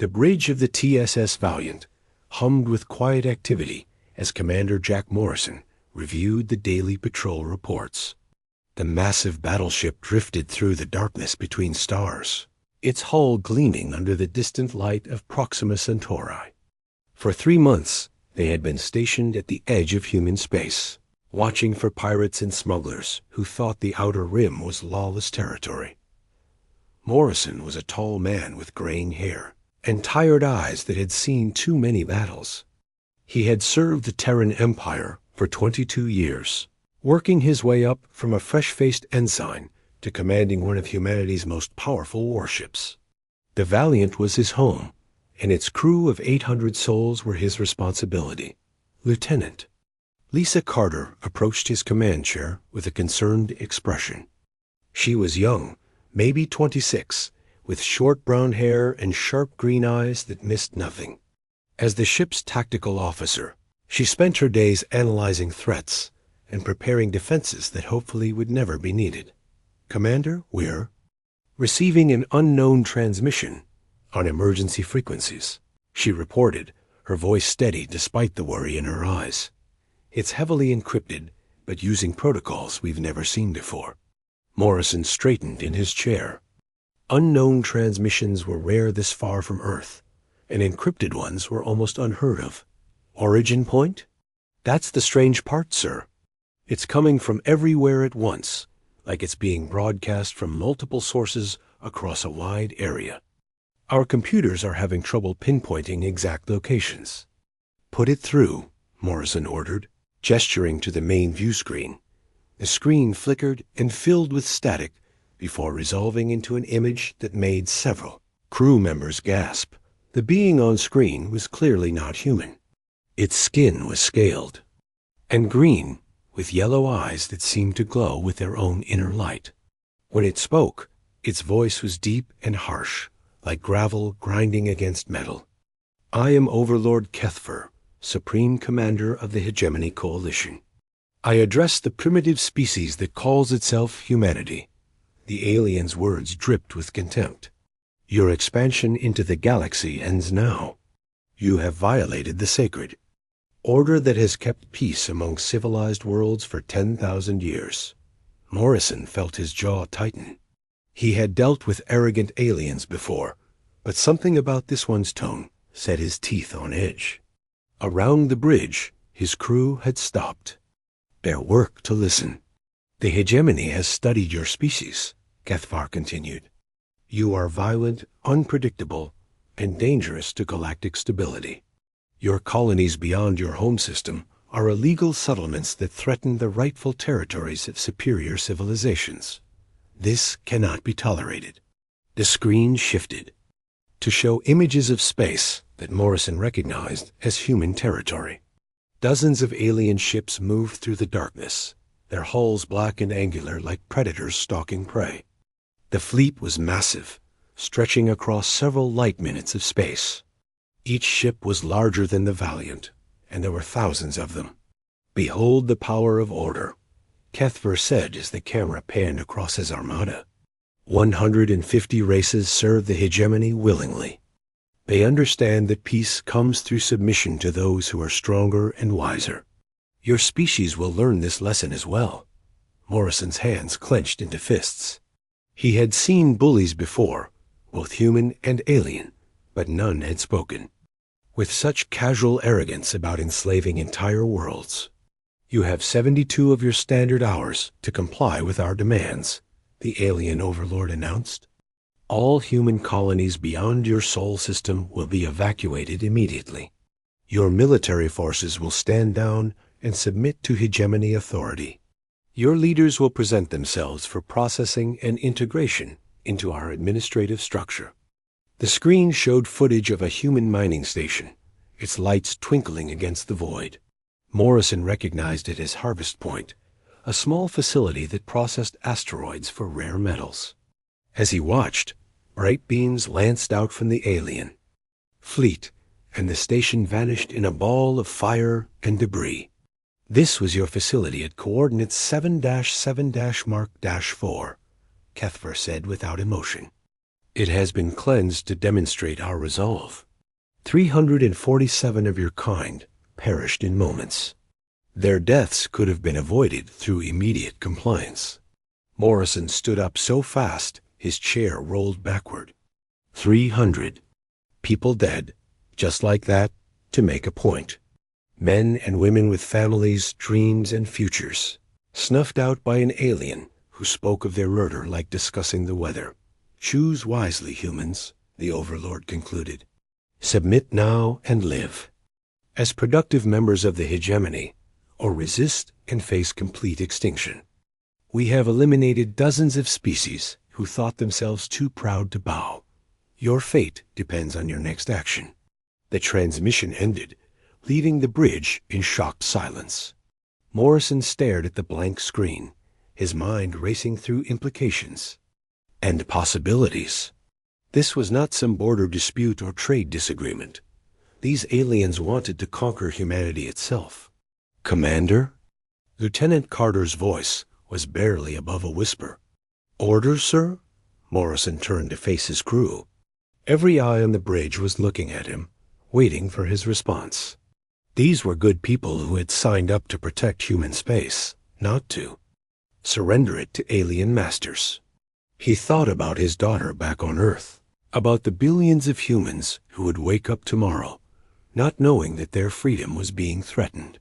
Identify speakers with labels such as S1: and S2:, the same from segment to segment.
S1: The bridge of the TSS Valiant hummed with quiet activity as Commander Jack Morrison reviewed the daily patrol reports. The massive battleship drifted through the darkness between stars, its hull gleaming under the distant light of Proxima Centauri. For 3 months, they had been stationed at the edge of human space, watching for pirates and smugglers who thought the outer rim was lawless territory. Morrison was a tall man with graying hair and tired eyes that had seen too many battles. He had served the Terran Empire for 22 years, working his way up from a fresh-faced ensign to commanding one of humanity's most powerful warships. The Valiant was his home, and its crew of 800 souls were his responsibility. Lieutenant Lisa Carter approached his command chair with a concerned expression. She was young, maybe 26, with short brown hair and sharp green eyes that missed nothing. As the ship's tactical officer, she spent her days analyzing threats and preparing defenses that hopefully would never be needed. Commander, we're receiving an unknown transmission on emergency frequencies, she reported, her voice steady despite the worry in her eyes. It's heavily encrypted, but using protocols we've never seen before. Morrison straightened in his chair. Unknown transmissions were rare this far from Earth, and encrypted ones were almost unheard of. Origin point? That's the strange part, sir. It's coming from everywhere at once, like it's being broadcast from multiple sources across a wide area. Our computers are having trouble pinpointing exact locations. Put it through, Morrison ordered, gesturing to the main view screen. The screen flickered and filled with static before resolving into an image that made several crew members gasp. The being on screen was clearly not human. Its skin was scaled and green, with yellow eyes that seemed to glow with their own inner light. When it spoke, its voice was deep and harsh, like gravel grinding against metal. I am Overlord Kethfer, Supreme Commander of the Hegemony Coalition. I address the primitive species that calls itself humanity. The alien's words dripped with contempt. Your expansion into the galaxy ends now. You have violated the sacred order that has kept peace among civilized worlds for 10,000 years. Morrison felt his jaw tighten. He had dealt with arrogant aliens before, but something about this one's tone set his teeth on edge. Around the bridge, his crew had stopped their work to listen. The hegemony has studied your species, Kethvar continued. You are violent, unpredictable, and dangerous to galactic stability. Your colonies beyond your home system are illegal settlements that threaten the rightful territories of superior civilizations. This cannot be tolerated. The screen shifted to show images of space that Morrison recognized as human territory. Dozens of alien ships moved through the darkness, their hulls black and angular like predators stalking prey. The fleet was massive, stretching across several light minutes of space. Each ship was larger than the Valiant, and there were thousands of them. Behold the power of order, Kethver said as the camera panned across his armada. 150 races serve the hegemony willingly. They understand that peace comes through submission to those who are stronger and wiser. Your species will learn this lesson as well. Morrison's hands clenched into fists. He had seen bullies before, both human and alien, but none had spoken with such casual arrogance about enslaving entire worlds. You have 72 of your standard hours to comply with our demands, the alien overlord announced. All human colonies beyond your sol system will be evacuated immediately. Your military forces will stand down and submit to hegemony authority. Your leaders will present themselves for processing and integration into our administrative structure. The screen showed footage of a human mining station, its lights twinkling against the void. Morrison recognized it as Harvest Point, a small facility that processed asteroids for rare metals. As he watched, bright beams lanced out from the alien fleet, and the station vanished in a ball of fire and debris. This was your facility at coordinates 7-7-Mark-4, Kethver said without emotion. It has been cleansed to demonstrate our resolve. 347 of your kind perished in moments. Their deaths could have been avoided through immediate compliance. Morrison stood up so fast his chair rolled backward. 300. People dead, just like that, to make a point. Men and women with families, dreams, and futures, snuffed out by an alien who spoke of their murder like discussing the weather. Choose wisely, humans, the Overlord concluded. Submit now and live. As productive members of the hegemony, or resist and face complete extinction. We have eliminated dozens of species who thought themselves too proud to bow. Your fate depends on your next action. The transmission ended, leaving the bridge in shocked silence. Morrison stared at the blank screen, his mind racing through implications and possibilities. This was not some border dispute or trade disagreement. These aliens wanted to conquer humanity itself. Commander? Lieutenant Carter's voice was barely above a whisper. Orders, sir? Morrison turned to face his crew. Every eye on the bridge was looking at him, waiting for his response. These were good people who had signed up to protect human space, not to surrender it to alien masters. He thought about his daughter back on Earth, about the billions of humans who would wake up tomorrow, not knowing that their freedom was being threatened.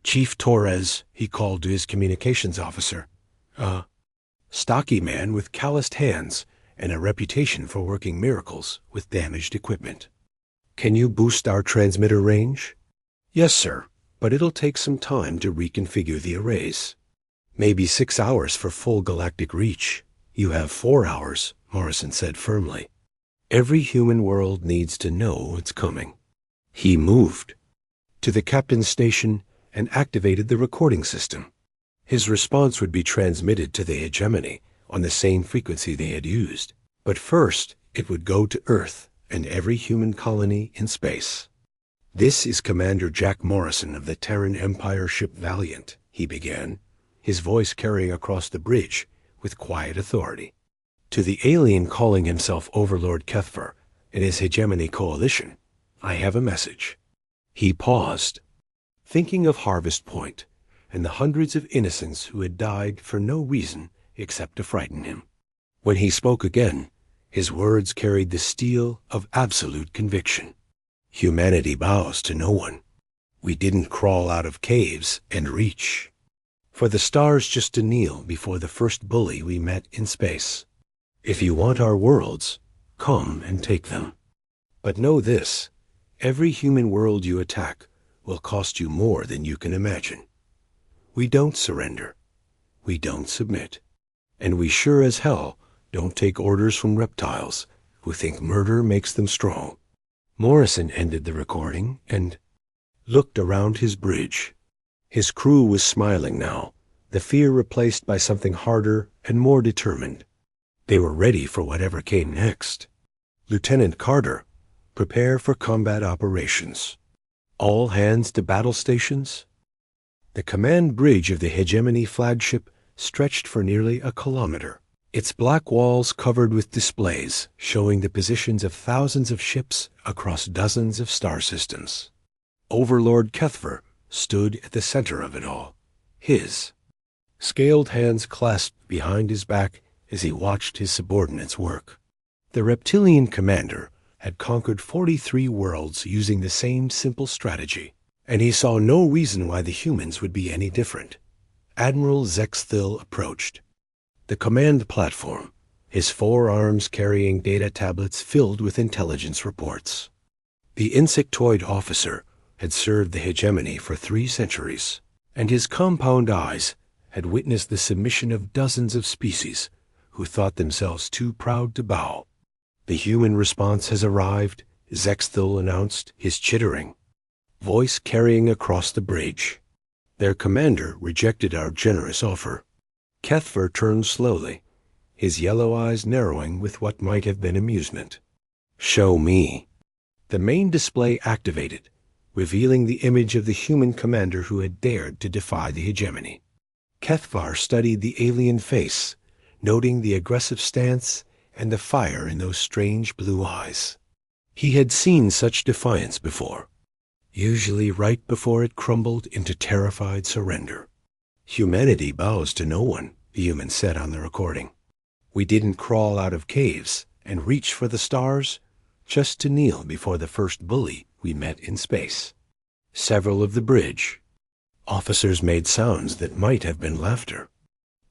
S1: Chief Torres, he called to his communications officer. Stocky man with calloused hands and a reputation for working miracles with damaged equipment. Can you boost our transmitter range? Yes, sir, but it'll take some time to reconfigure the arrays. Maybe 6 hours for full galactic reach. You have 4 hours, Morrison said firmly. Every human world needs to know it's coming. He moved to the captain's station and activated the recording system. His response would be transmitted to the hegemony on the same frequency they had used. But first, it would go to Earth and every human colony in space. This is Commander Jack Morrison of the Terran Empire ship Valiant, he began, his voice carrying across the bridge with quiet authority. To the alien calling himself Overlord Kethver and his hegemony coalition, I have a message. He paused, thinking of Harvest Point and the hundreds of innocents who had died for no reason except to frighten him. When he spoke again, his words carried the steel of absolute conviction. Humanity bows to no one. We didn't crawl out of caves and reach for the stars just to kneel before the first bully we met in space. If you want our worlds, come and take them. But know this, every human world you attack will cost you more than you can imagine. We don't surrender. We don't submit. And we sure as hell don't take orders from reptiles who think murder makes them strong. Morrison ended the recording and looked around his bridge. His crew was smiling now, the fear replaced by something harder and more determined. They were ready for whatever came next. Lieutenant Carter, prepare for combat operations. All hands to battle stations. The command bridge of the hegemony flagship stretched for nearly a kilometer, its black walls covered with displays showing the positions of thousands of ships across dozens of star systems. Overlord Kethver stood at the center of it all, his scaled hands clasped behind his back as he watched his subordinates work. The reptilian commander had conquered 43 worlds using the same simple strategy, and he saw no reason why the humans would be any different. Admiral Zexthil approached the command platform, his 4 arms carrying data tablets filled with intelligence reports. The insectoid officer had served the hegemony for 3 centuries, and his compound eyes had witnessed the submission of dozens of species who thought themselves too proud to bow. The human response has arrived, Zexthil announced, his chittering voice carrying across the bridge. Their commander rejected our generous offer. Kethver turned slowly, his yellow eyes narrowing with what might have been amusement. Show me. The main display activated, revealing the image of the human commander who had dared to defy the hegemony. Kethvar studied the alien face, noting the aggressive stance and the fire in those strange blue eyes. He had seen such defiance before, usually right before it crumbled into terrified surrender. "Humanity bows to no one," the human said on the recording. "We didn't crawl out of caves and reach for the stars just to kneel before the first bully we met in space." Several of the bridge officers made sounds that might have been laughter.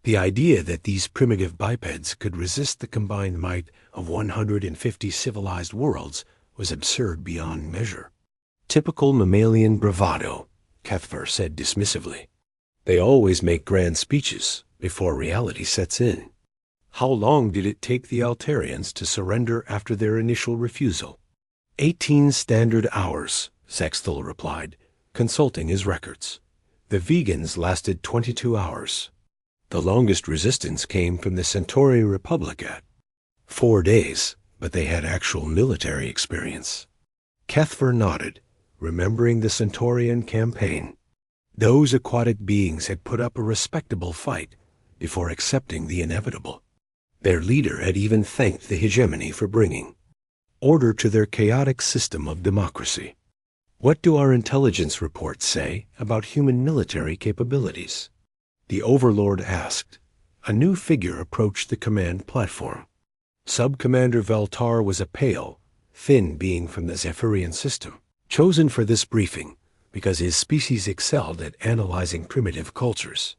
S1: The idea that these primitive bipeds could resist the combined might of 150 civilized worlds was absurd beyond measure. "Typical mammalian bravado," Cuthbert said dismissively. "They always make grand speeches before reality sets in." "How long did it take the Altarians to surrender after their initial refusal?" 18 standard hours, Zexthal replied, consulting his records. "The vegans lasted 22 hours. The longest resistance came from the Centauri Republic at 4 days, but they had actual military experience." Cuthbert nodded, remembering the Centaurian campaign. Those aquatic beings had put up a respectable fight before accepting the inevitable. Their leader had even thanked the hegemony for bringing order to their chaotic system of democracy. "What do our intelligence reports say about human military capabilities?" the Overlord asked. A new figure approached the command platform. Sub-Commander Veltar was a pale, thin being from the Zephyrian system, chosen for this briefing because his species excelled at analyzing primitive cultures.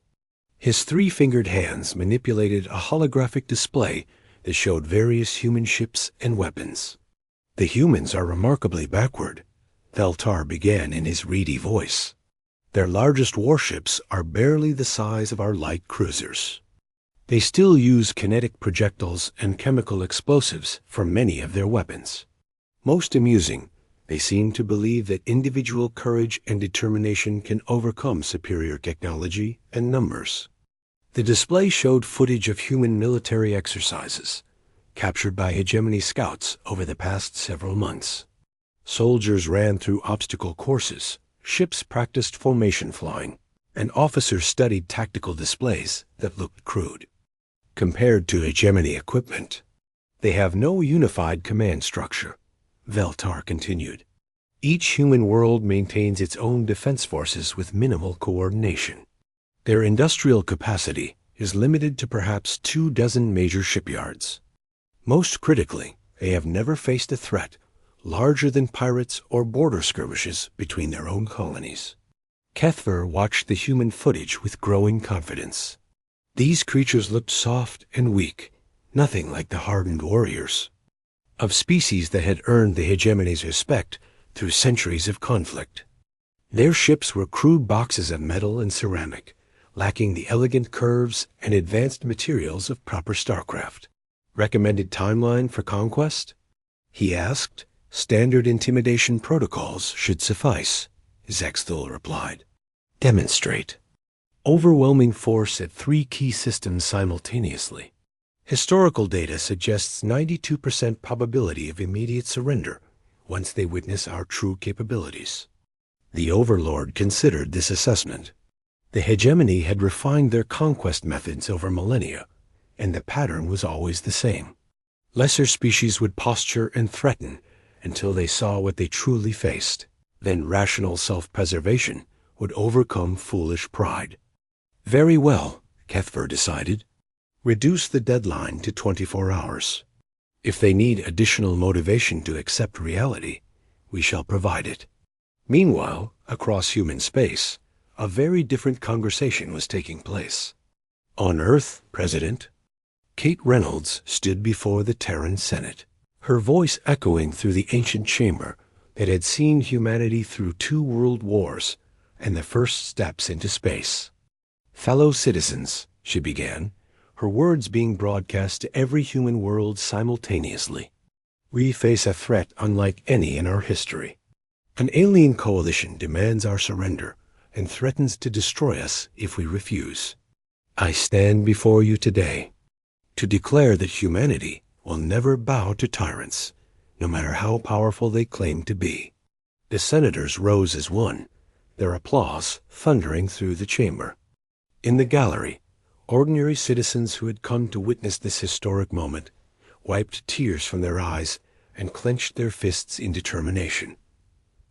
S1: His three-fingered hands manipulated a holographic display that showed various human ships and weapons. "The humans are remarkably backward," Veltar began in his reedy voice. "Their largest warships are barely the size of our light cruisers. They still use kinetic projectiles and chemical explosives for many of their weapons. Most amusing, they seem to believe that individual courage and determination can overcome superior technology and numbers." The display showed footage of human military exercises, captured by hegemony scouts over the past several months. Soldiers ran through obstacle courses, ships practiced formation flying, and officers studied tactical displays that looked crude. Compared to hegemony equipment, they have no unified command structure, Veltar continued. Each human world maintains its own defense forces with minimal coordination. Their industrial capacity is limited to perhaps 24 major shipyards. Most critically, they have never faced a threat larger than pirates or border skirmishes between their own colonies. Cuthbert watched the human footage with growing confidence. These creatures looked soft and weak, nothing like the hardened warriors of species that had earned the hegemony's respect through centuries of conflict. Their ships were crude boxes of metal and ceramic, lacking the elegant curves and advanced materials of proper starcraft. "Recommended timeline for conquest?" he asked. "Standard intimidation protocols should suffice," Zexthal replied. "Demonstrate." "Overwhelming force at 3 key systems simultaneously. Historical data suggests 92% probability of immediate surrender once they witness our true capabilities." The Overlord considered this assessment. The hegemony had refined their conquest methods over millennia, and the pattern was always the same. Lesser species would posture and threaten until they saw what they truly faced. Then rational self-preservation would overcome foolish pride. "Very well," Cuthbert decided. "Reduce the deadline to 24 hours. If they need additional motivation to accept reality, we shall provide it." Meanwhile, across human space, a very different conversation was taking place. On Earth, President, Kate Reynolds stood before the Terran Senate, her voice echoing through the ancient chamber that had seen humanity through 2 world wars and the first steps into space. "Fellow citizens," she began, her words being broadcast to every human world simultaneously, "we face a threat unlike any in our history. An alien coalition demands our surrender and threatens to destroy us if we refuse. I stand before you today to declare that humanity will never bow to tyrants, no matter how powerful they claim to be." The senators rose as one, their applause thundering through the chamber. In the gallery, ordinary citizens who had come to witness this historic moment wiped tears from their eyes, and clenched their fists in determination.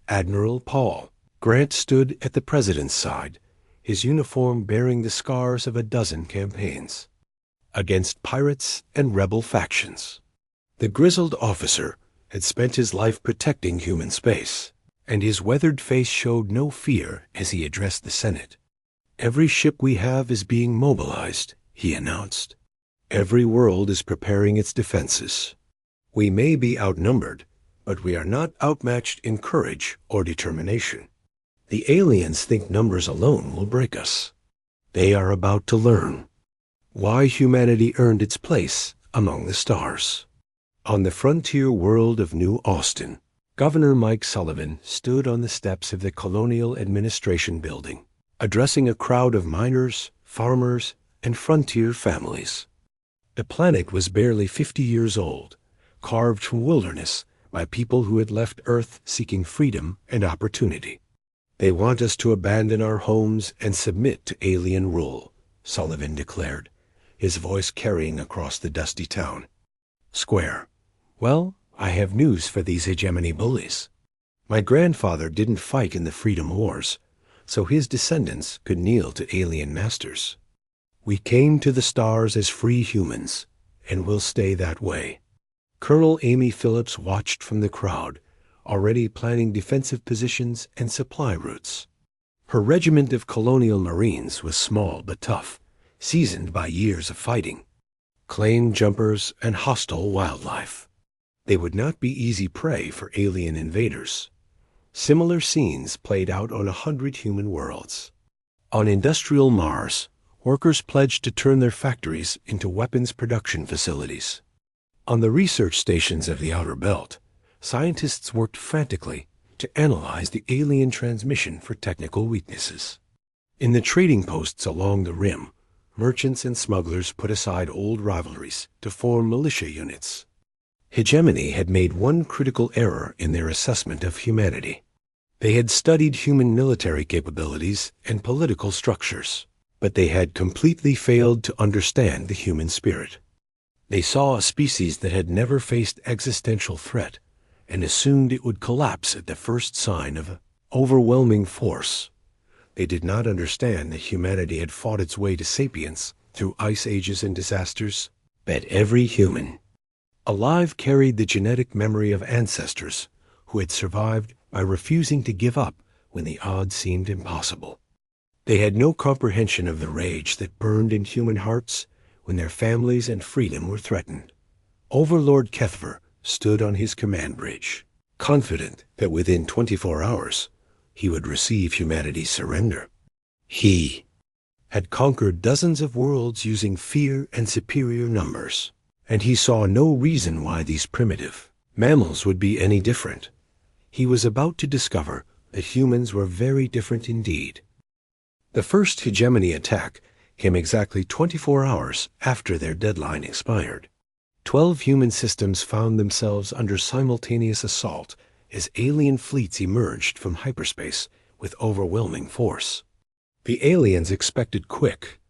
S1: Admiral Paul Grant stood at the president's side, his uniform bearing the scars of a dozen campaigns against pirates and rebel factions. The grizzled officer had spent his life protecting human space, and his weathered face showed no fear as he addressed the Senate. "Every ship we have is being mobilized," he announced. "Every world is preparing its defenses. We may be outnumbered, but we are not outmatched in courage or determination. The aliens think numbers alone will break us. They are about to learn why humanity earned its place among the stars." On the frontier world of New Austin, Governor Mike Sullivan stood on the steps of the Colonial Administration Building, addressing a crowd of miners, farmers, and frontier families. The planet was barely 50 years old, carved from wilderness by people who had left Earth seeking freedom and opportunity. "They want us to abandon our homes and submit to alien rule," Sullivan declared, his voice carrying across the dusty town square. "Well, I have news for these hegemony bullies. My grandfather didn't fight in the freedom wars, so his descendants could kneel to alien masters. We came to the stars as free humans, and will stay that way." Colonel Amy Phillips watched from the crowd, already planning defensive positions and supply routes. Her regiment of Colonial Marines was small but tough, seasoned by years of fighting, claim jumpers, and hostile wildlife. They would not be easy prey for alien invaders. Similar scenes played out on 100 human worlds. On industrial Mars, workers pledged to turn their factories into weapons production facilities. On the research stations of the Outer Belt, scientists worked frantically to analyze the alien transmission for technical weaknesses. In the trading posts along the rim, merchants and smugglers put aside old rivalries to form militia units. Hegemony had made one critical error in their assessment of humanity. They had studied human military capabilities and political structures, but they had completely failed to understand the human spirit. They saw a species that had never faced existential threat and assumed it would collapse at the first sign of overwhelming force. They did not understand that humanity had fought its way to sapience through ice ages and disasters, but every human alive carried the genetic memory of ancestors who had survived by refusing to give up when the odds seemed impossible. They had no comprehension of the rage that burned in human hearts when their families and freedom were threatened. Overlord Kethver stood on his command bridge, confident that within 24 hours he would receive humanity's surrender. He had conquered dozens of worlds using fear and superior numbers, and he saw no reason why these primitive mammals would be any different. He was about to discover that humans were very different indeed. The first hegemony attack came exactly 24 hours after their deadline expired. 12 human systems found themselves under simultaneous assault as alien fleets emerged from hyperspace with overwhelming force. The aliens expected quick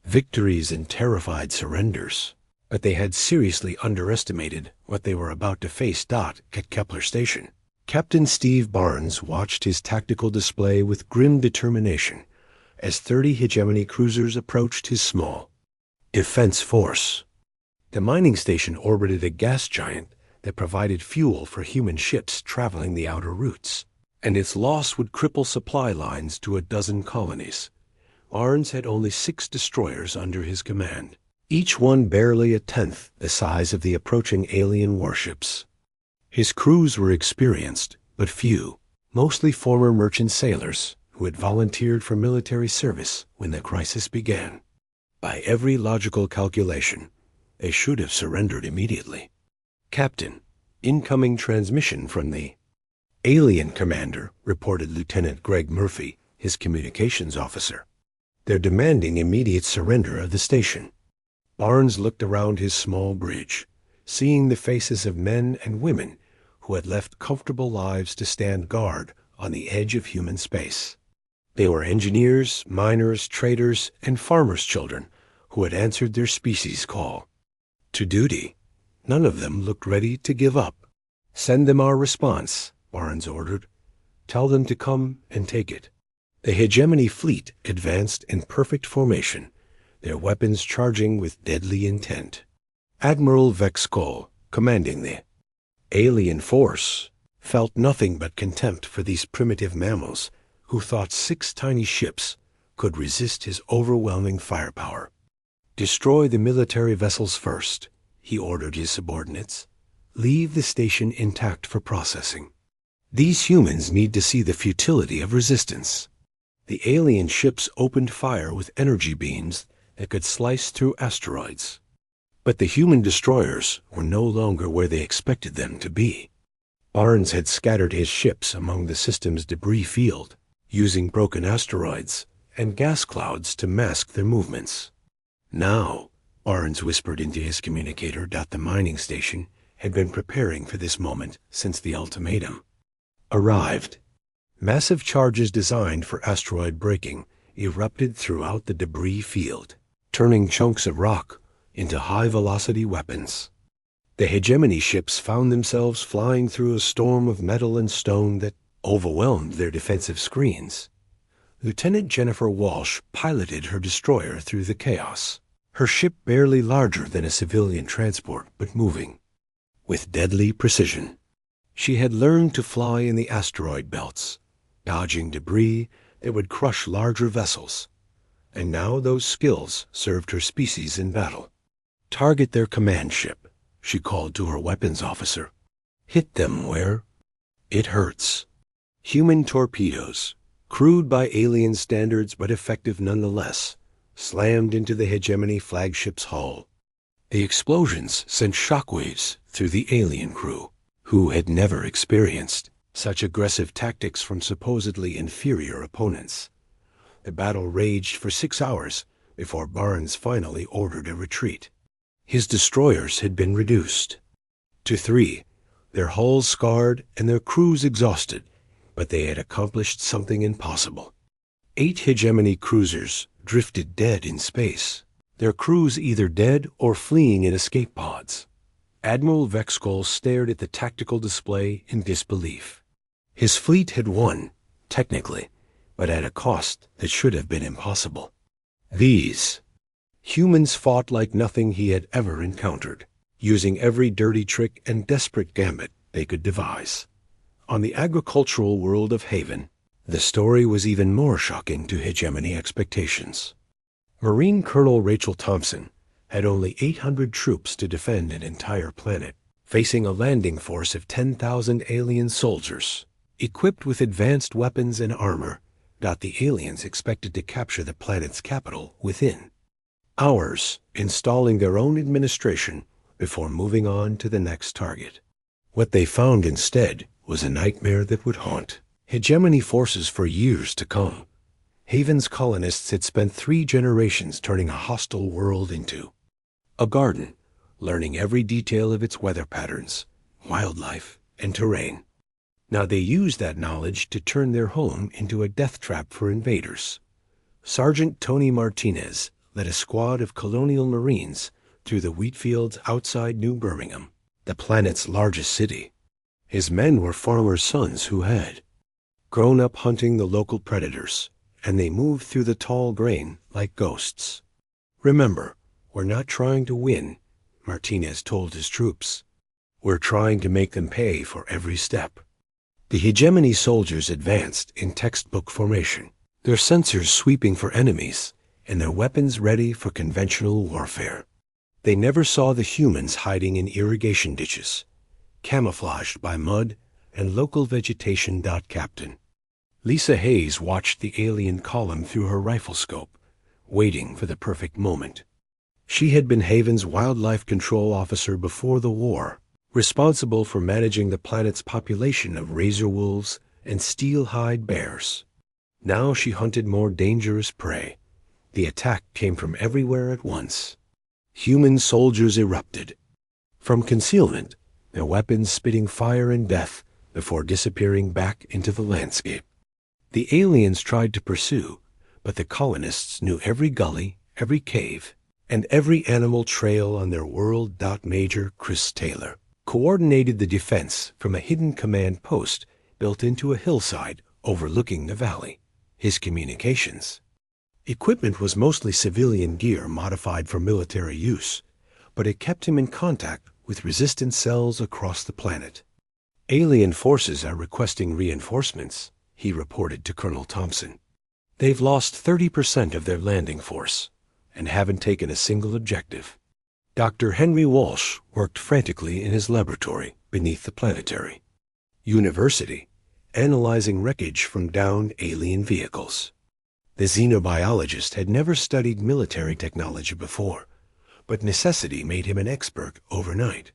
S1: victories and terrified surrenders, but they had seriously underestimated what they were about to face. At Kepler Station, Captain Steve Barnes watched his tactical display with grim determination as 30 hegemony cruisers approached his small defense force. The mining station orbited a gas giant that provided fuel for human ships traveling the outer routes, and its loss would cripple supply lines to a dozen colonies. Barnes had only 6 destroyers under his command, each one barely a tenth the size of the approaching alien warships. His crews were experienced, but few, mostly former merchant sailors who had volunteered for military service when the crisis began. By every logical calculation, they should have surrendered immediately. "Captain, incoming transmission from the alien commander," reported Lieutenant Greg Murphy, his communications officer. "They're demanding immediate surrender of the station." Barnes looked around his small bridge, seeing the faces of men and women who had left comfortable lives to stand guard on the edge of human space. They were engineers, miners, traders, and farmers' children who had answered their species' call to duty. None of them looked ready to give up. "Send them our response," Barnes ordered. "Tell them to come and take it." The hegemony fleet advanced in perfect formation, their weapons charging with deadly intent. Admiral Vexkol, commanding the alien force, felt nothing but contempt for these primitive mammals who thought 6 tiny ships could resist his overwhelming firepower. "Destroy the military vessels first," he ordered his subordinates. "Leave the station intact for processing. These humans need to see the futility of resistance." The alien ships opened fire with energy beams that could slice through asteroids. But the human destroyers were no longer where they expected them to be. Barnes had scattered his ships among the system's debris field, using broken asteroids and gas clouds to mask their movements. Now, Barnes whispered into his communicator that the mining station had been preparing for this moment since the ultimatum arrived. Massive charges designed for asteroid braking erupted throughout the debris field, turning chunks of rock into high-velocity weapons. The hegemony ships found themselves flying through a storm of metal and stone that overwhelmed their defensive screens. Lieutenant Jennifer Walsh piloted her destroyer through the chaos, her ship barely larger than a civilian transport but moving with deadly precision. She had learned to fly in the asteroid belts, dodging debris that would crush larger vessels, and now those skills served her species in battle. "Target their command ship," she called to her weapons officer. "Hit them where it hurts." Human torpedoes, crude by alien standards but effective nonetheless, slammed into the hegemony flagship's hull. The explosions sent shockwaves through the alien crew, who had never experienced such aggressive tactics from supposedly inferior opponents. The battle raged for 6 hours before Barnes finally ordered a retreat. His destroyers had been reduced to 3, their hulls scarred and their crews exhausted, but they had accomplished something impossible. 8 hegemony cruisers drifted dead in space, their crews either dead or fleeing in escape pods. Admiral Vexkol stared at the tactical display in disbelief. His fleet had won, technically, but at a cost that should have been impossible. These humans fought like nothing he had ever encountered, using every dirty trick and desperate gambit they could devise. On the agricultural world of Haven, the story was even more shocking to hegemony expectations. Marine Colonel Rachel Thompson had only 800 troops to defend an entire planet, facing a landing force of 10,000 alien soldiers, equipped with advanced weapons and armor that the aliens expected to capture the planet's capital within hours, installing their own administration before moving on to the next target. What they found instead was a nightmare that would haunt hegemony forces for years to come. Haven's colonists had spent 3 generations turning a hostile world into a garden, learning every detail of its weather patterns, wildlife, and terrain. Now they used that knowledge to turn their home into a death trap for invaders. Sergeant Tony Martinez led a squad of colonial Marines through the wheat fields outside New Birmingham, the planet's largest city. His men were farmers' sons who had grown up hunting the local predators, and they moved through the tall grain like ghosts. "Remember, we're not trying to win," Martinez told his troops. "We're trying to make them pay for every step." The hegemony soldiers advanced in textbook formation, their sensors sweeping for enemies and their weapons ready for conventional warfare. They never saw the humans hiding in irrigation ditches, camouflaged by mud and local vegetation. Captain Lisa Hayes watched the alien column through her rifle scope, waiting for the perfect moment. She had been Haven's wildlife control officer before the war, responsible for managing the planet's population of razor wolves and steel-hide bears. Now she hunted more dangerous prey. The attack came from everywhere at once. Human soldiers erupted from concealment, their weapons spitting fire and death before disappearing back into the landscape. The aliens tried to pursue, but the colonists knew every gully, every cave, and every animal trail on their world. Major Chris Taylor coordinated the defense from a hidden command post built into a hillside overlooking the valley. His communications equipment was mostly civilian gear modified for military use, but it kept him in contact with resistance cells across the planet. Alien forces are requesting reinforcements, he reported to Colonel Thompson. They've lost 30% of their landing force and haven't taken a single objective. Dr. Henry Walsh worked frantically in his laboratory beneath the planetary university, analyzing wreckage from downed alien vehicles. The xenobiologist had never studied military technology before, but necessity made him an expert overnight.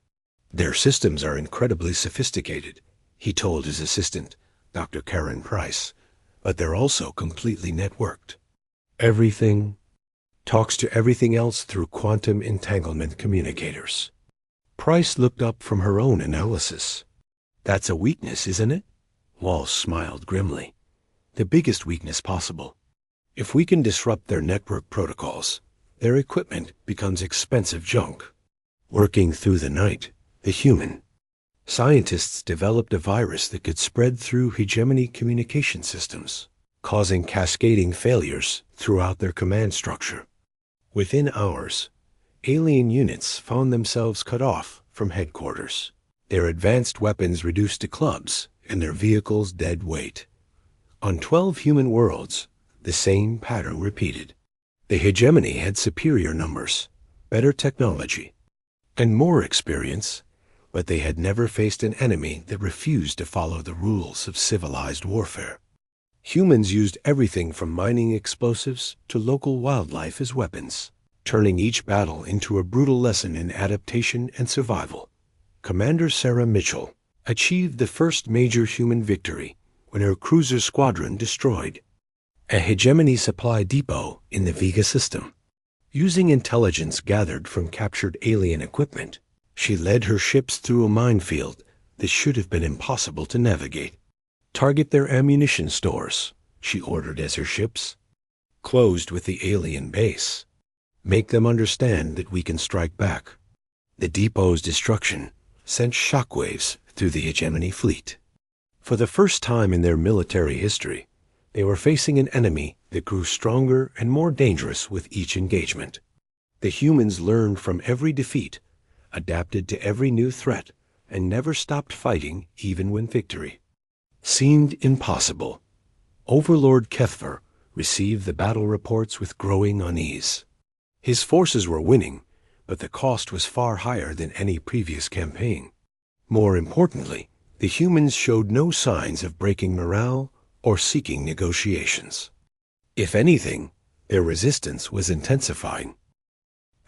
S1: Their systems are incredibly sophisticated, he told his assistant, Dr. Karen Price, but they're also completely networked. Everything talks to everything else through quantum entanglement communicators. Price looked up from her own analysis. That's a weakness, isn't it? Walsh smiled grimly. The biggest weakness possible. If we can disrupt their network protocols, their equipment becomes expensive junk. Working through the night, the human scientists developed a virus that could spread through hegemony communication systems, causing cascading failures throughout their command structure. Within hours, alien units found themselves cut off from headquarters, their advanced weapons reduced to clubs and their vehicles dead weight. On 12 human worlds, the same pattern repeated. The hegemony had superior numbers, better technology, and more experience, but they had never faced an enemy that refused to follow the rules of civilized warfare. Humans used everything from mining explosives to local wildlife as weapons, turning each battle into a brutal lesson in adaptation and survival. Commander Sarah Mitchell achieved the first major human victory when her cruiser squadron destroyed a hegemony supply depot in the Vega system. Using intelligence gathered from captured alien equipment, she led her ships through a minefield that should have been impossible to navigate. Target their ammunition stores, she ordered as her ships closed with the alien base. Make them understand that we can strike back. The depot's destruction sent shockwaves through the hegemony fleet. For the first time in their military history, they were facing an enemy that grew stronger and more dangerous with each engagement. The humans learned from every defeat, adapted to every new threat, and never stopped fighting even when victory seemed impossible. Overlord Kethver received the battle reports with growing unease. His forces were winning, but the cost was far higher than any previous campaign. More importantly, the humans showed no signs of breaking morale or seeking negotiations. If anything, their resistance was intensifying.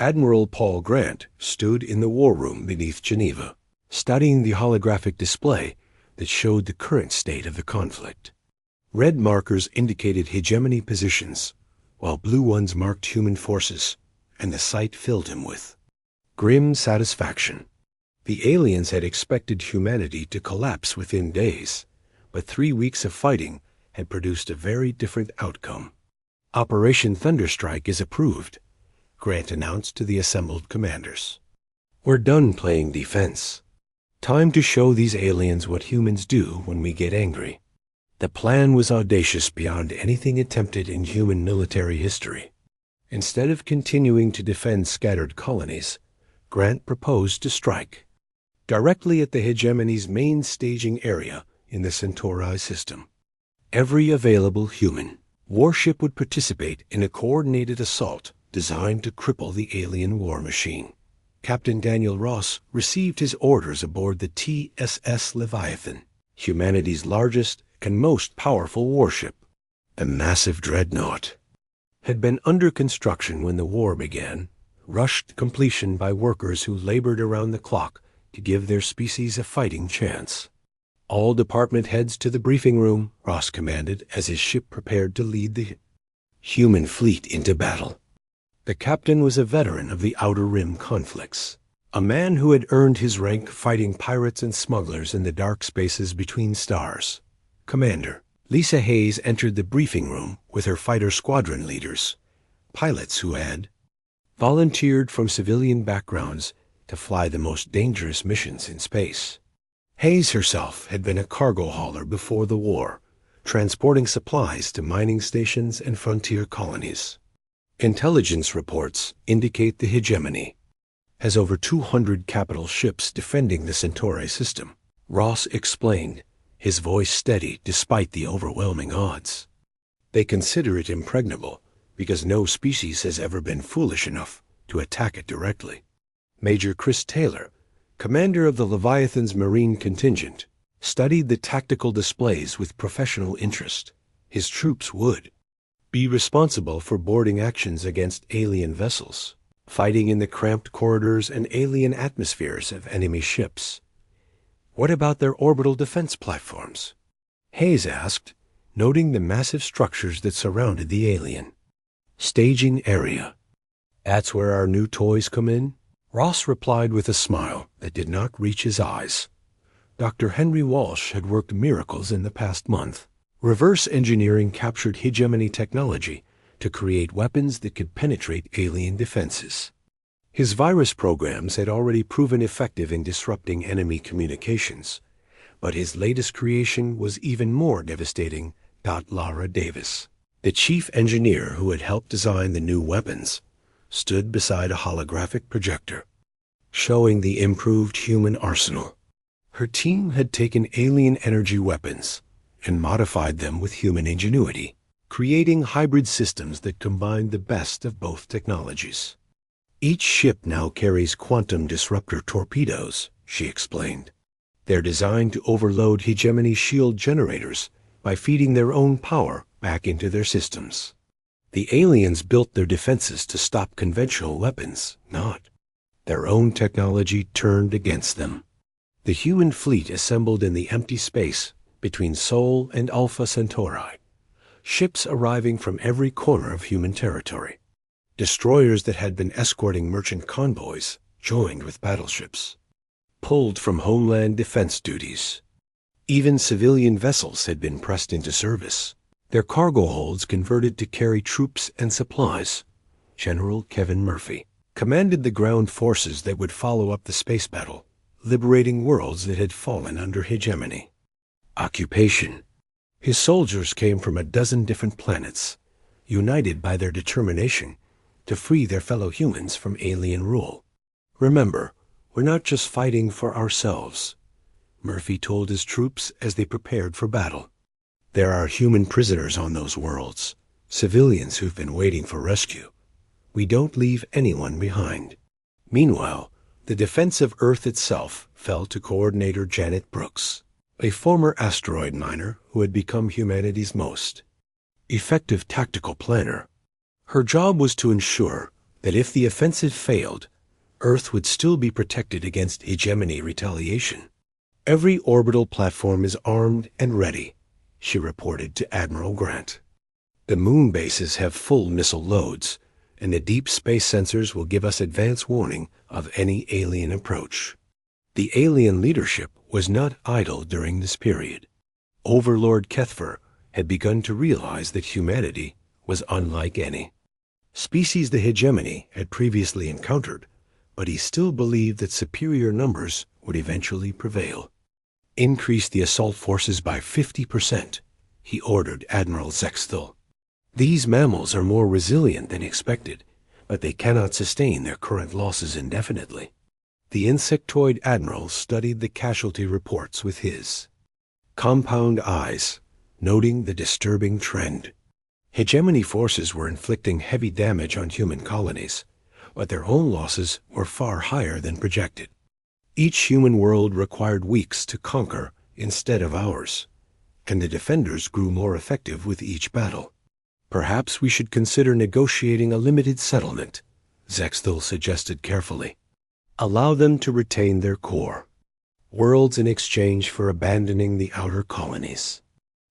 S1: Admiral Paul Grant stood in the war room beneath Geneva, studying the holographic display that showed the current state of the conflict. Red markers indicated hegemony positions, while blue ones marked human forces, and the sight filled him with grim satisfaction. The aliens had expected humanity to collapse within days, but 3 weeks of fighting had produced a very different outcome. Operation Thunderstrike is approved, Grant announced to the assembled commanders. We're done playing defense. Time to show these aliens what humans do when we get angry. The plan was audacious beyond anything attempted in human military history. Instead of continuing to defend scattered colonies, Grant proposed to strike directly at the hegemony's main staging area in the Centauri system. Every available human warship would participate in a coordinated assault designed to cripple the alien war machine. Captain Daniel Ross received his orders aboard the TSS Leviathan, humanity's largest and most powerful warship. The massive dreadnought had been under construction when the war began, rushed to completion by workers who labored around the clock to give their species a fighting chance. All department heads to the briefing room, Ross commanded as his ship prepared to lead the human fleet into battle. The captain was a veteran of the Outer Rim conflicts, a man who had earned his rank fighting pirates and smugglers in the dark spaces between stars. Commander Lisa Hayes entered the briefing room with her fighter squadron leaders, pilots who had volunteered from civilian backgrounds to fly the most dangerous missions in space. Hayes herself had been a cargo hauler before the war, transporting supplies to mining stations and frontier colonies. Intelligence reports indicate the hegemony has over 200 capital ships defending the Centauri system, Ross explained, his voice steady despite the overwhelming odds. They consider it impregnable because no species has ever been foolish enough to attack it directly. Major Chris Taylor, commander of the Leviathan's Marine contingent, studied the tactical displays with professional interest. His troops would be responsible for boarding actions against alien vessels, fighting in the cramped corridors and alien atmospheres of enemy ships. What about their orbital defense platforms? Hayes asked, noting the massive structures that surrounded the alien. Staging area. That's where our new toys come in? Ross replied with a smile that did not reach his eyes. Dr. Henry Walsh had worked miracles in the past month. Reverse engineering captured hegemony technology to create weapons that could penetrate alien defenses. His virus programs had already proven effective in disrupting enemy communications, but his latest creation was even more devastating. Lara Davis, the chief engineer who had helped design the new weapons, stood beside a holographic projector, showing the improved human arsenal. Her team had taken alien energy weapons and modified them with human ingenuity, creating hybrid systems that combined the best of both technologies. Each ship now carries quantum disruptor torpedoes, she explained. They're designed to overload hegemony shield generators by feeding their own power back into their systems. The aliens built their defenses to stop conventional weapons, not their own technology turned against them. The human fleet assembled in the empty space between Sol and Alpha Centauri, ships arriving from every corner of human territory. Destroyers that had been escorting merchant convoys joined with battleships, pulled from homeland defense duties. Even civilian vessels had been pressed into service, their cargo holds converted to carry troops and supplies. General Kevin Murphy commanded the ground forces that would follow up the space battle, liberating worlds that had fallen under hegemony. Occupation. His soldiers came from a dozen different planets, united by their determination to free their fellow humans from alien rule. Remember, we're not just fighting for ourselves, Murphy told his troops as they prepared for battle. There are human prisoners on those worlds, civilians who've been waiting for rescue. We don't leave anyone behind. Meanwhile, the defense of Earth itself fell to Coordinator Janet Brooks, a former asteroid miner who had become humanity's most effective tactical planner. Her job was to ensure that if the offensive failed, Earth would still be protected against hegemony retaliation. Every orbital platform is armed and ready, she reported to Admiral Grant. The moon bases have full missile loads, and the deep space sensors will give us advance warning of any alien approach. The alien leadership was not idle during this period. Overlord Kethfer had begun to realize that humanity was unlike any species the hegemony had previously encountered, but he still believed that superior numbers would eventually prevail. Increase the assault forces by 50%, he ordered Admiral Zexthal. These mammals are more resilient than expected, but they cannot sustain their current losses indefinitely. The insectoid admiral studied the casualty reports with his compound eyes, noting the disturbing trend. Hegemony forces were inflicting heavy damage on human colonies, but their own losses were far higher than projected. Each human world required weeks to conquer instead of hours, and the defenders grew more effective with each battle. Perhaps we should consider negotiating a limited settlement, Zexthal suggested carefully. Allow them to retain their core worlds in exchange for abandoning the outer colonies.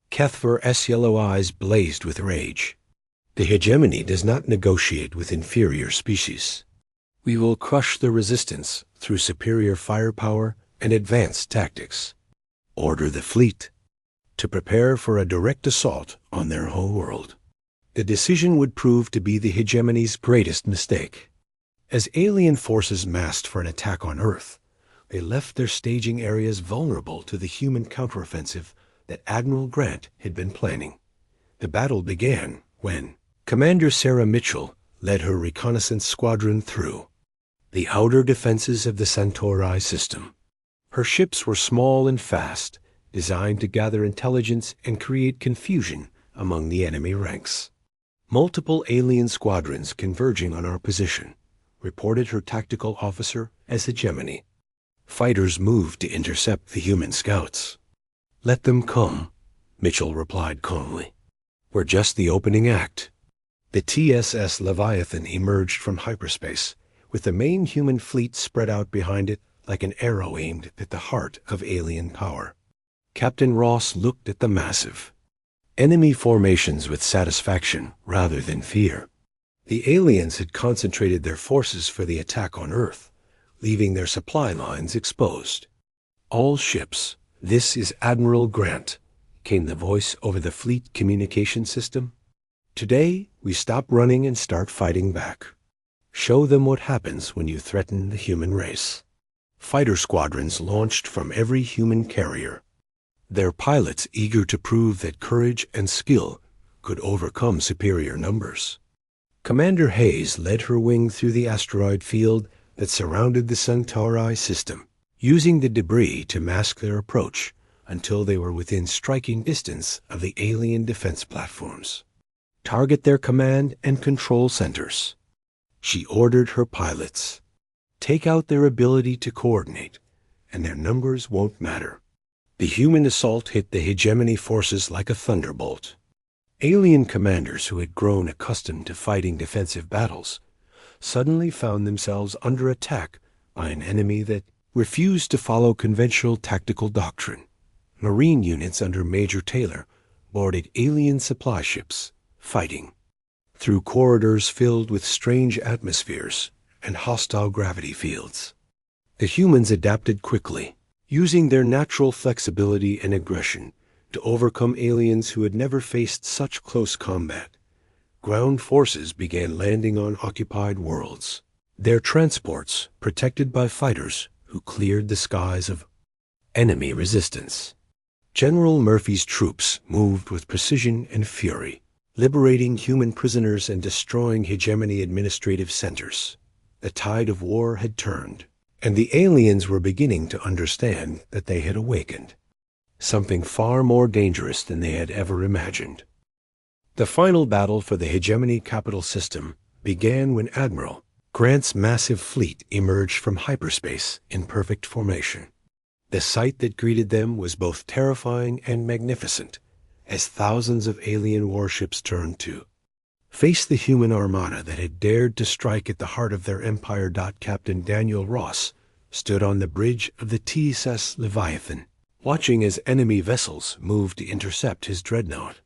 S1: Kethfer's yellow eyes blazed with rage. The hegemony does not negotiate with inferior species. We will crush the resistance through superior firepower and advanced tactics. Order the fleet to prepare for a direct assault on their whole world. The decision would prove to be the hegemony's greatest mistake. As alien forces massed for an attack on Earth, they left their staging areas vulnerable to the human counteroffensive that Admiral Grant had been planning. The battle began when Commander Sarah Mitchell led her reconnaissance squadron through the outer defenses of the Centauri system. Her ships were small and fast, designed to gather intelligence and create confusion among the enemy ranks. Multiple alien squadrons converging on our position, reported her tactical officer as Hegemony. Fighters moved to intercept the human scouts. "Let them come," Mitchell replied calmly. "We're just the opening act." The TSS Leviathan emerged from hyperspace, with the main human fleet spread out behind it like an arrow aimed at the heart of alien power. Captain Ross looked at the massive enemy formations with satisfaction rather than fear. The aliens had concentrated their forces for the attack on Earth, leaving their supply lines exposed. "All ships, this is Admiral Grant," came the voice over the fleet communication system. "Today, we stop running and start fighting back. Show them what happens when you threaten the human race." Fighter squadrons launched from every human carrier, their pilots eager to prove that courage and skill could overcome superior numbers. Commander Hayes led her wing through the asteroid field that surrounded the Centauri system, using the debris to mask their approach until they were within striking distance of the alien defense platforms. "Target their command and control centers," she ordered her pilots. "Take out their ability to coordinate, and their numbers won't matter." The human assault hit the hegemony forces like a thunderbolt. Alien commanders who had grown accustomed to fighting defensive battles suddenly found themselves under attack by an enemy that refused to follow conventional tactical doctrine. Marine units under Major Taylor boarded alien supply ships, fighting through corridors filled with strange atmospheres and hostile gravity fields. The humans adapted quickly, using their natural flexibility and aggression to overcome aliens who had never faced such close combat. Ground forces began landing on occupied worlds, their transports protected by fighters who cleared the skies of enemy resistance. General Murphy's troops moved with precision and fury, liberating human prisoners and destroying hegemony administrative centers. The tide of war had turned, and the aliens were beginning to understand that they had awakened something far more dangerous than they had ever imagined. The final battle for the hegemony capital system began when Admiral Grant's massive fleet emerged from hyperspace in perfect formation. The sight that greeted them was both terrifying and magnificent, as thousands of alien warships turned to face the human armada that had dared to strike at the heart of their empire. Captain Daniel Ross stood on the bridge of the TSS Leviathan, watching as enemy vessels moved to intercept his dreadnought.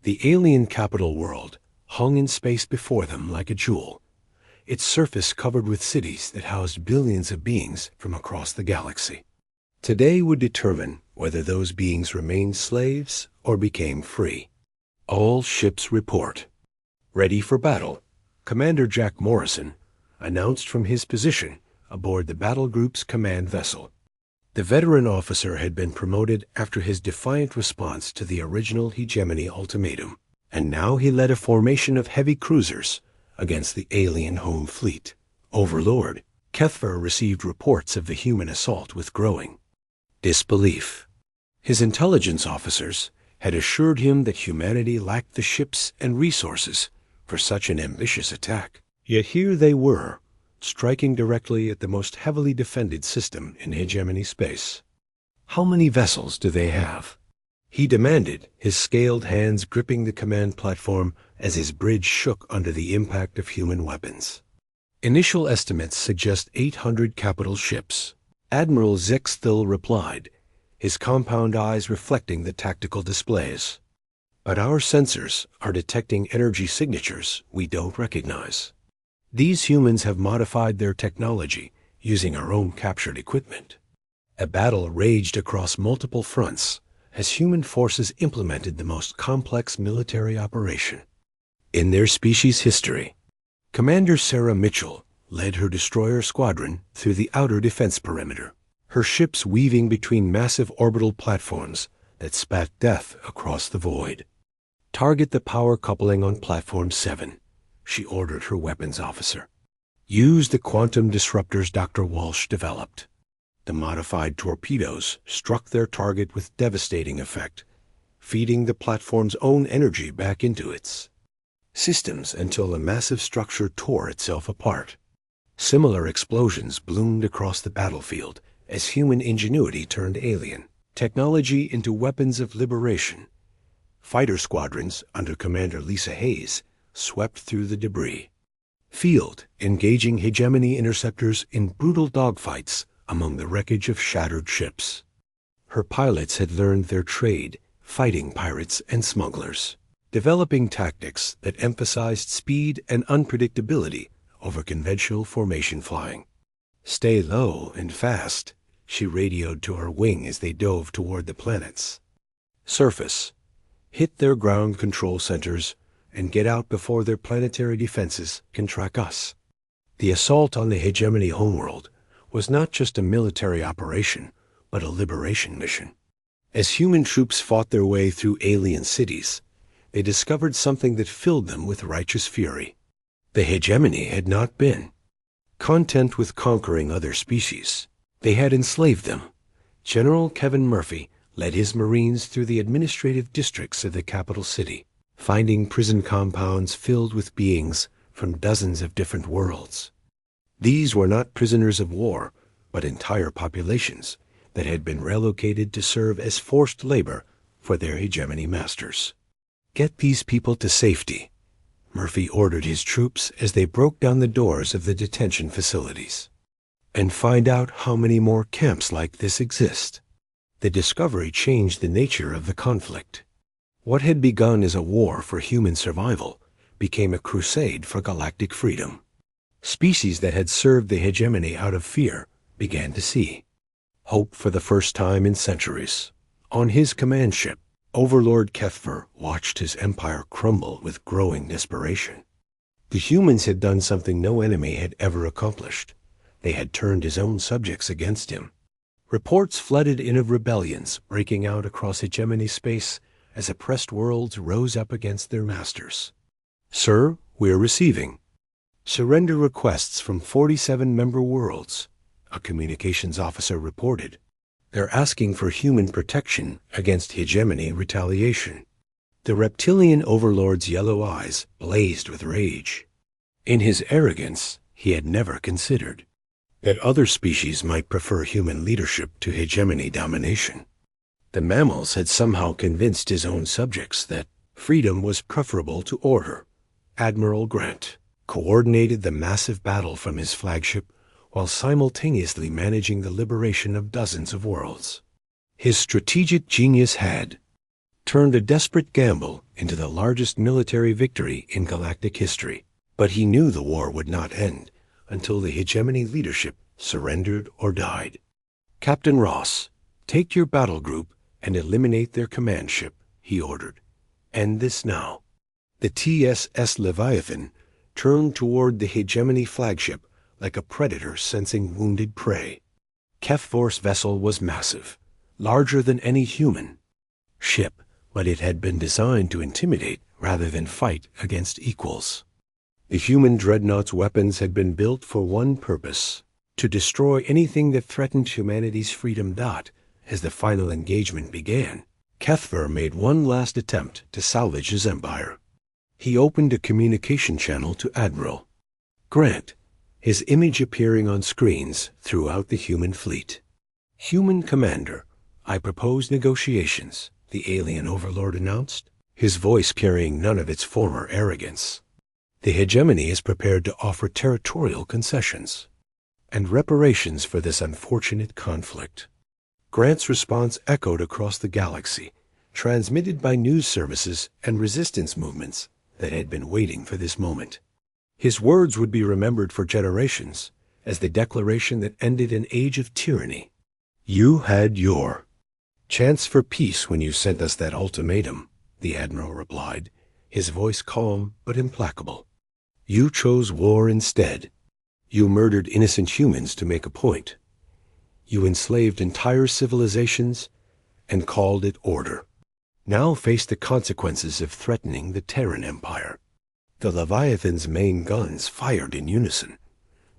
S1: The alien capital world hung in space before them like a jewel, its surface covered with cities that housed billions of beings from across the galaxy. Today would determine whether those beings remained slaves or became free. "All ships report. Ready for battle," Commander Jack Morrison announced from his position aboard the battle group's command vessel. The veteran officer had been promoted after his defiant response to the original hegemony ultimatum, and now he led a formation of heavy cruisers against the alien home fleet. Overlord Kethver received reports of the human assault with growing disbelief. His intelligence officers had assured him that humanity lacked the ships and resources for such an ambitious attack. Yet here they were, striking directly at the most heavily defended system in hegemony space. "How many vessels do they have?" he demanded, his scaled hands gripping the command platform as his bridge shook under the impact of human weapons. "Initial estimates suggest 800 capital ships," Admiral Zexthil replied, his compound eyes reflecting the tactical displays. "But our sensors are detecting energy signatures we don't recognize. These humans have modified their technology using our own captured equipment." A battle raged across multiple fronts as human forces implemented the most complex military operation in their species' history. Commander Sarah Mitchell led her destroyer squadron through the outer defense perimeter, her ships weaving between massive orbital platforms that spat death across the void. "Target the power coupling on Platform 7, she ordered her weapons officer. "Use the quantum disruptors Dr. Walsh developed." The modified torpedoes struck their target with devastating effect, feeding the platform's own energy back into its systems until the massive structure tore itself apart. Similar explosions bloomed across the battlefield as human ingenuity turned alien technology into weapons of liberation. Fighter squadrons under Commander Lisa Hayes swept through the debris field, engaging hegemony interceptors in brutal dogfights among the wreckage of shattered ships. Her pilots had learned their trade, fighting pirates and smugglers, developing tactics that emphasized speed and unpredictability over conventional formation flying. "Stay low and fast," she radioed to her wing as they dove toward the planet's surface. "Hit their ground control centers and get out before their planetary defenses can track us." The assault on the hegemony homeworld was not just a military operation, but a liberation mission. As human troops fought their way through alien cities, they discovered something that filled them with righteous fury. The hegemony had not been content with conquering other species. They had enslaved them. General Kevin Murphy led his Marines through the administrative districts of the capital city, finding prison compounds filled with beings from dozens of different worlds. These were not prisoners of war, but entire populations that had been relocated to serve as forced labor for their hegemony masters. "Get these people to safety," Murphy ordered his troops as they broke down the doors of the detention facilities. "And find out how many more camps like this exist." The discovery changed the nature of the conflict. What had begun as a war for human survival became a crusade for galactic freedom. Species that had served the hegemony out of fear began to see hope for the first time in centuries. On his command ship, Overlord Kethver watched his empire crumble with growing desperation. The humans had done something no enemy had ever accomplished. They had turned his own subjects against him. Reports flooded in of rebellions breaking out across hegemony space as oppressed worlds rose up against their masters. "Sir, we're receiving surrender requests from 47 member worlds," a communications officer reported. "They're asking for human protection against hegemony retaliation." The reptilian overlord's yellow eyes blazed with rage. In his arrogance, he had never considered that other species might prefer human leadership to hegemony domination. The mammals had somehow convinced his own subjects that freedom was preferable to order. Admiral Grant coordinated the massive battle from his flagship while simultaneously managing the liberation of dozens of worlds. His strategic genius had turned a desperate gamble into the largest military victory in galactic history, but he knew the war would not end until the hegemony leadership surrendered or died. "Captain Ross, take your battle group and eliminate their command ship," he ordered. "End this now." The TSS Leviathan turned toward the hegemony flagship like a predator sensing wounded prey. Kethvor's vessel was massive, larger than any human ship, but it had been designed to intimidate rather than fight against equals. The human dreadnought's weapons had been built for one purpose: to destroy anything that threatened humanity's freedom. As the final engagement began, Kethver made one last attempt to salvage his empire. He opened a communication channel to Admiral Grant, his image appearing on screens throughout the human fleet. "Human Commander, I propose negotiations," the alien overlord announced, his voice carrying none of its former arrogance. "The hegemony is prepared to offer territorial concessions and reparations for this unfortunate conflict." Grant's response echoed across the galaxy, transmitted by news services and resistance movements that had been waiting for this moment. His words would be remembered for generations as the declaration that ended an age of tyranny. "You had your chance for peace when you sent us that ultimatum," the Admiral replied, his voice calm but implacable. "You chose war instead. You murdered innocent humans to make a point. You enslaved entire civilizations and called it order. Now face the consequences of threatening the Terran Empire. The Leviathan's main guns fired in unison,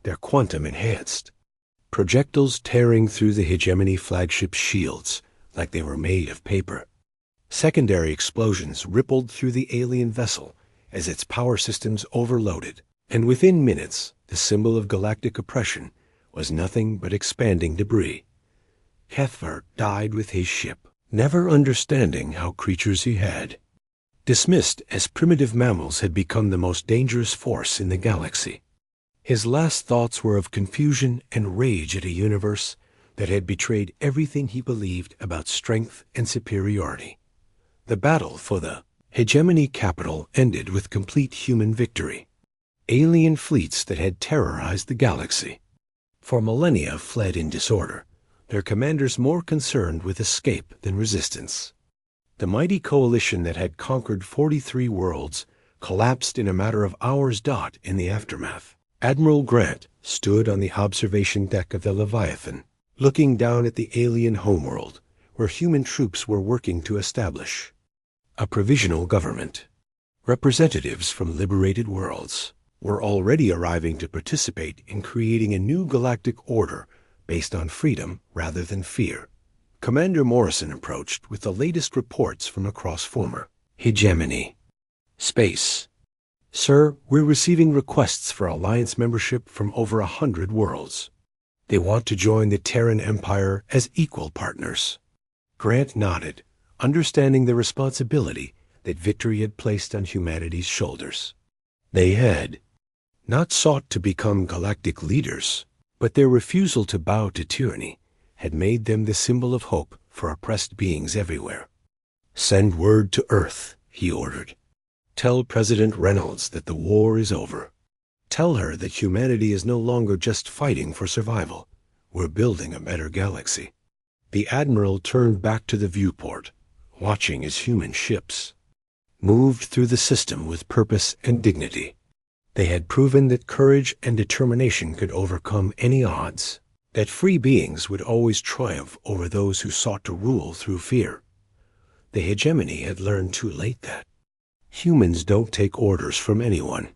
S1: their quantum enhanced, projectiles tearing through the hegemony flagship's shields like they were made of paper. Secondary explosions rippled through the alien vessel as its power systems overloaded, and within minutes, the symbol of galactic oppression was nothing but expanding debris. Hethver died with his ship, never understanding how creatures he had, dismissed as primitive mammals, had become the most dangerous force in the galaxy. His last thoughts were of confusion and rage at a universe that had betrayed everything he believed about strength and superiority. The battle for the hegemony capital ended with complete human victory. Alien fleets that had terrorized the galaxy for millennia fled in disorder, their commanders more concerned with escape than resistance. The mighty coalition that had conquered 43 worlds collapsed in a matter of hours in the aftermath. Admiral Grant stood on the observation deck of the Leviathan, looking down at the alien homeworld where human troops were working to establish a provisional government. Representatives from liberated worlds were already arriving to participate in creating a new galactic order based on freedom rather than fear. Commander Morrison approached with the latest reports from across former hegemony space. Sir, we're receiving requests for alliance membership from over 100 worlds. They want to join the Terran Empire as equal partners. Grant nodded, understanding the responsibility that victory had placed on humanity's shoulders. They had not sought to become galactic leaders, but their refusal to bow to tyranny had made them the symbol of hope for oppressed beings everywhere. Send word to Earth, he ordered. Tell President Reynolds that the war is over. Tell her that humanity is no longer just fighting for survival. We're building a better galaxy. The Admiral turned back to the viewport, watching as human ships moved through the system with purpose and dignity. They had proven that courage and determination could overcome any odds, that free beings would always triumph over those who sought to rule through fear. The hegemony had learned too late that humans don't take orders from anyone.